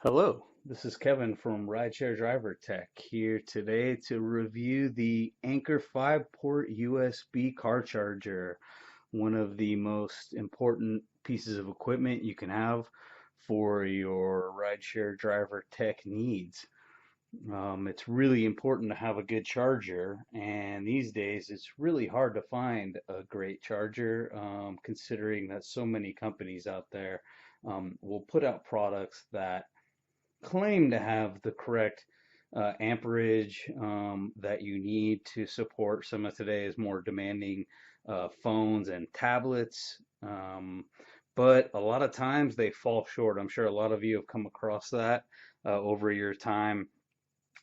Hello, this is Kevin from Rideshare Driver Tech here today to review the Anker 5-port USB car charger, one of the most important pieces of equipment you can have for your rideshare driver tech needs. It's really important to have a good charger, and these days it's really hard to find a great charger, considering that so many companies out there will put out products that claim to have the correct amperage that you need to support some of today's more demanding phones and tablets. But a lot of times they fall short. I'm sure a lot of you have come across that over your time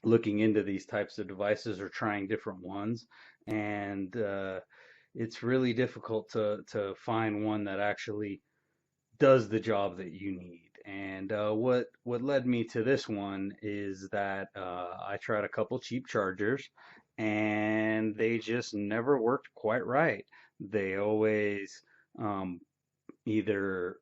looking into these types of devices or trying different ones. And it's really difficult to find one that actually does the job that you need. And what led me to this one is that I tried a couple cheap chargers, and they just never worked quite right. They always um, either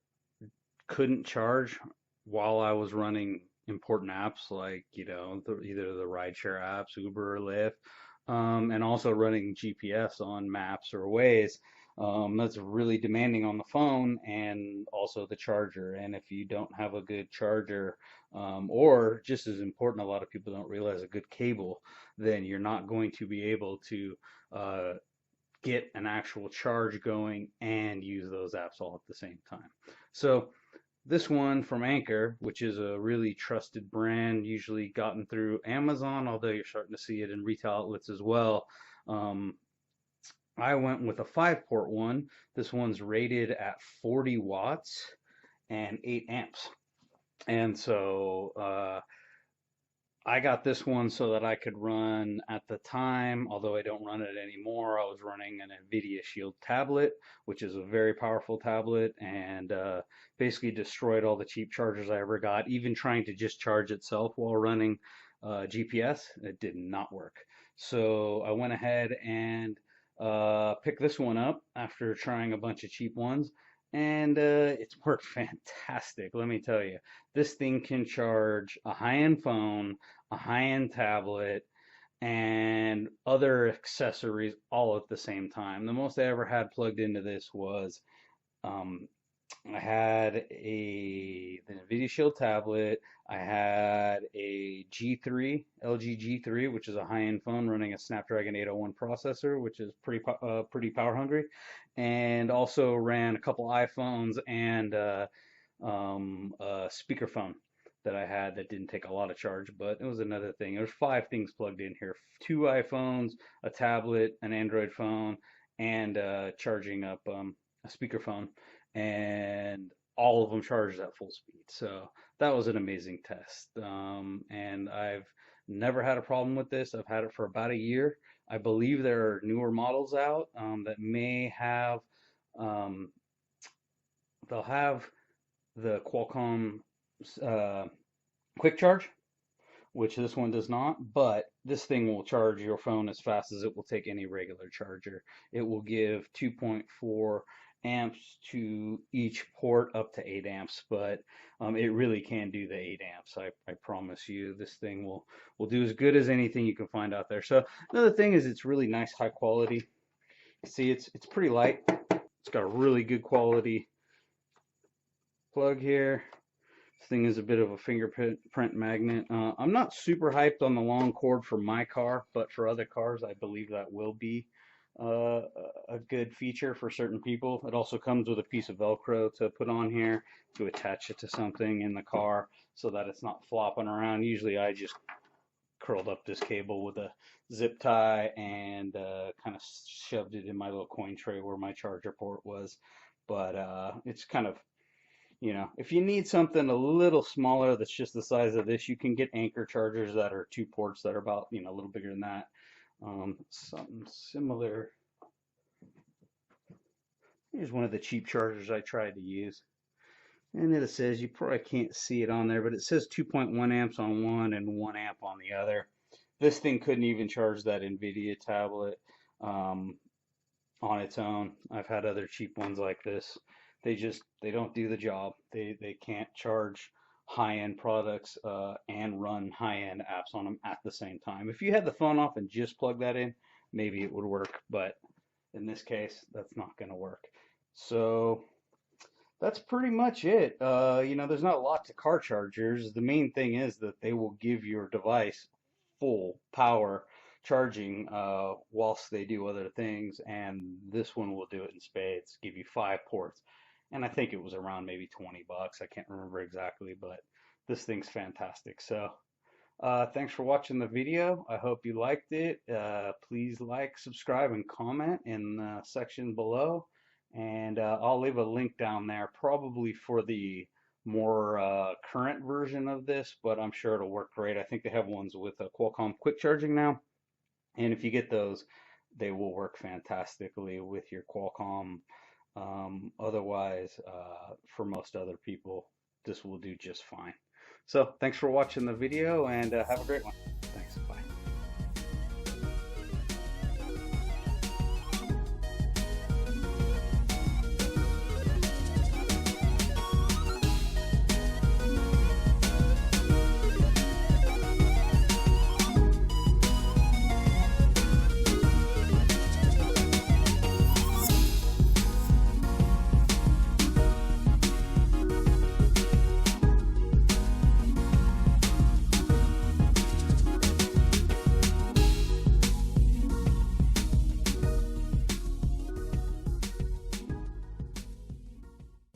couldn't charge while I was running important apps like, either the rideshare apps, Uber or Lyft, and also running GPS on maps or Waze. That's really demanding on the phone and also the charger. And if you don't have a good charger, or just as important, a lot of people don't realize a good cable, then you're not going to be able to uh, get an actual charge going and use those apps all at the same time. So this one from Anker, which is a really trusted brand, usually gotten through Amazon, although you're starting to see it in retail outlets as well. Um, I went with a 5-port one. This one's rated at 40 watts and 8 amps. And so I got this one so that I could run at the time, although I don't run it anymore. I was running an NVIDIA Shield tablet, which is a very powerful tablet, and basically destroyed all the cheap chargers I ever got. Even trying to just charge itself while running GPS, it did not work. So I went ahead and picked this one up after trying a bunch of cheap ones, and it's worked fantastic. Let me tell you, this thing can charge a high-end phone, a high-end tablet, and other accessories all at the same time. The most I ever had plugged into this was um, I had the NVIDIA Shield tablet. I had a G3, LG G3, which is a high-end phone running a Snapdragon 801 processor, which is pretty power hungry, and also ran a couple iPhones and a speakerphone that I had that didn't take a lot of charge, but it was another thing. There's 5 things plugged in here: 2 iPhones, a tablet, an Android phone, and charging up a speakerphone, and all of them charged at full speed. So that was an amazing test. And I've never had a problem with this. I've had it for about a year. I believe there are newer models out that may have, um, they'll have the Qualcomm uh, quick charge, which this one does not, but this thing will charge your phone as fast as it will take any regular charger. It will give 2.4 amps to each port up to 8 amps, but it really can do the 8 amps. I promise you this thing will do as good as anything you can find out there. So another thing is it's really nice, high quality. See, it's pretty light. It's got a really good quality plug here. This thing is a bit of a fingerprint magnet. I'm not super hyped on the long cord for my car, but for other cars, I believe that will be uh, a good feature for certain people. It also comes with a piece of Velcro to put on here to attach it to something in the car so that it's not flopping around. Usually I just curled up this cable with a zip tie and kind of shoved it in my little coin tray where my charger port was. But it's kind of, if you need something a little smaller that's just the size of this, you can get Anker chargers that are 2 ports that are about, a little bigger than that. Something similar Here's one of the cheap chargers I tried to use. And it says, you probably can't see it on there, but it says 2.1 amps on one and 1 amp on the other. This thing couldn't even charge that NVIDIA tablet um, on its own. I've had other cheap ones like this. They don't do the job. They can't charge high-end products and run high-end apps on them at the same time. If you had the phone off and just plug that in, maybe it would work, but in this case, that's not going to work. So that's pretty much it. There's not a lot to car chargers. The main thing is that they will give your device full power charging whilst they do other things, and this one will do it in spades, give you 5 ports. And I think it was around maybe 20 bucks. I can't remember exactly, but this thing's fantastic. So thanks for watching the video. I hope you liked it. Please like, subscribe, and comment in the section below. And I'll leave a link down there, probably for the more current version of this, but I'm sure it'll work great. I think they have ones with a Qualcomm quick charging now. And if you get those, they will work fantastically with your Qualcomm. Otherwise, for most other people, this will do just fine. So thanks for watching the video and have a great one.